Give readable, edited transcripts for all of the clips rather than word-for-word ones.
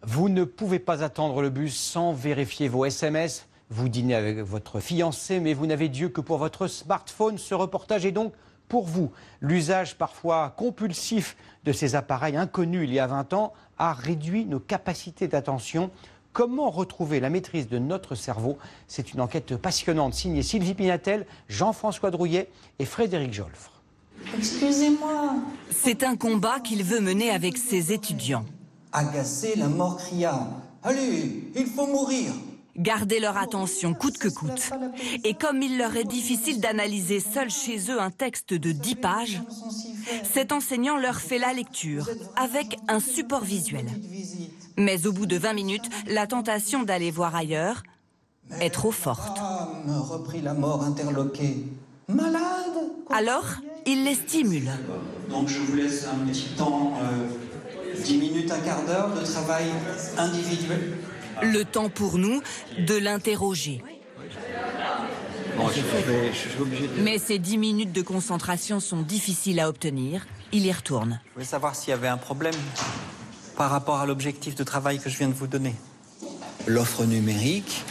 Vous ne pouvez pas attendre le bus sans vérifier vos SMS. Vous dînez avec votre fiancé, mais vous n'avez Dieu que pour votre smartphone. Ce reportage est donc pour vous. L'usage parfois compulsif de ces appareils inconnus il y a 20 ans a réduit nos capacités d'attention. Comment retrouver la maîtrise de notre cerveau? C'est une enquête passionnante signée Sylvie Pinatel, Jean-François Drouillet et Frédéric Jolfre. Excusez-moi. C'est un combat qu'il veut mener avec ses étudiants. Agacé, la mort cria. Allez, il faut mourir. Garder leur attention coûte que coûte. Et comme il leur est difficile d'analyser seul chez eux un texte de 10 pages, cet enseignant leur fait la lecture avec un support visuel. Mais au bout de 20 minutes, la tentation d'aller voir ailleurs est trop forte. Me reprit la mort interloquée. Malade. Alors, il les stimule. Donc je vous laisse un petit temps, 10 minutes, un quart d'heure de travail individuel. Le temps pour nous de l'interroger. Bon, je suis obligé de... Mais ces 10 minutes de concentration sont difficiles à obtenir. Il y retourne. Je voulais savoir s'il y avait un problème par rapport à l'objectif de travail que je viens de vous donner. L'offre numérique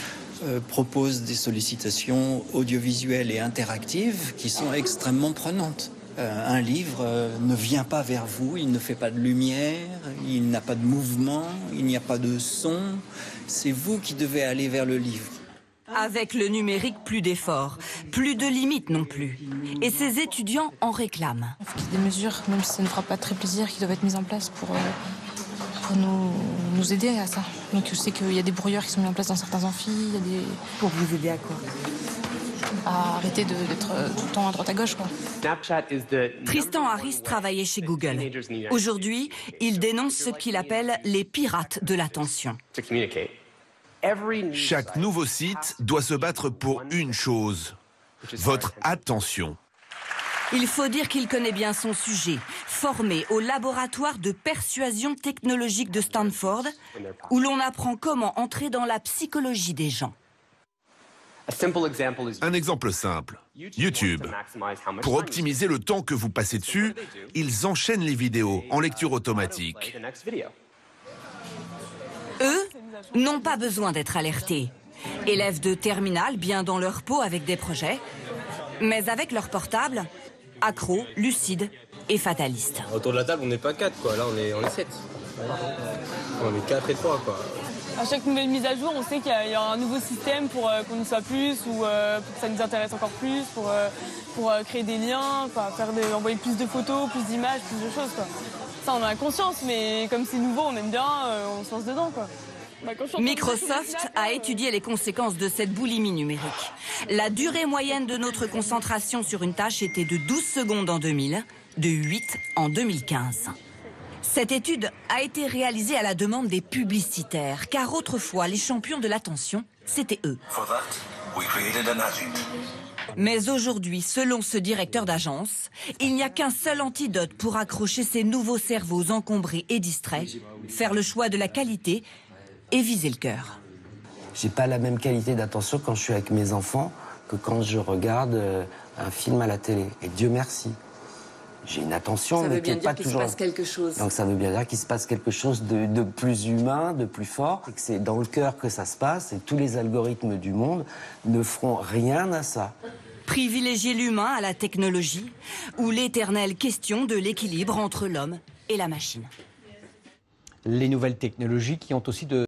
propose des sollicitations audiovisuelles et interactives qui sont extrêmement prenantes. Un livre ne vient pas vers vous, il ne fait pas de lumière, il n'a pas de mouvement, il n'y a pas de son. C'est vous qui devez aller vers le livre. Avec le numérique, plus d'efforts, plus de limites non plus. Et ces étudiants en réclament. Il faut qu'il y ait des mesures, même si ça ne fera pas très plaisir, qui doivent être mises en place pour nous aider à ça. Donc je sais qu'il y a des brouilleurs qui sont mis en place dans certains amphis. Pour vous aider à quoi? À arrêter d'être tout le temps à droite à gauche, quoi. Tristan Harris travaillait chez Google. Aujourd'hui, il dénonce ce qu'il appelle les pirates de l'attention. Chaque nouveau site doit se battre pour une chose, votre attention. Il faut dire qu'il connaît bien son sujet, formé au laboratoire de persuasion technologique de Stanford, où l'on apprend comment entrer dans la psychologie des gens. Un exemple simple, YouTube. Pour optimiser le temps que vous passez dessus, ils enchaînent les vidéos en lecture automatique. Eux n'ont pas besoin d'être alertés. Élèves de terminale, bien dans leur peau avec des projets, mais avec leur portable, accros, lucides et fatalistes. Autour de la table, on n'est pas 4, quoi. Là, on est 7. On est 4 et 3, quoi. À chaque nouvelle mise à jour, on sait qu'il y aura un nouveau système pour qu'on y soit plus ou pour que ça nous intéresse encore plus, pour créer des liens, envoyer plus de photos, plus d'images, plus de choses, quoi. Ça, on en a conscience, mais comme c'est nouveau, on aime bien, on se lance dedans, quoi. Microsoft a étudié les conséquences de cette boulimie numérique. La durée moyenne de notre concentration sur une tâche était de 12 secondes en 2000, de 8 en 2015. Cette étude a été réalisée à la demande des publicitaires, car autrefois, les champions de l'attention, c'était eux. Mais aujourd'hui, selon ce directeur d'agence, il n'y a qu'un seul antidote pour accrocher ces nouveaux cerveaux encombrés et distraits, faire le choix de la qualité et viser le cœur. J'ai pas la même qualité d'attention quand je suis avec mes enfants que quand je regarde un film à la télé. Et Dieu merci. J'ai une attention, mais qui n'est pas toujours... Ça veut bien dire qu'il se passe quelque chose. Donc ça veut bien dire qu'il se passe quelque chose de plus humain, de plus fort, et que c'est dans le cœur que ça se passe, et tous les algorithmes du monde ne feront rien à ça. Privilégier l'humain à la technologie, ou l'éternelle question de l'équilibre entre l'homme et la machine. Les nouvelles technologies qui ont aussi de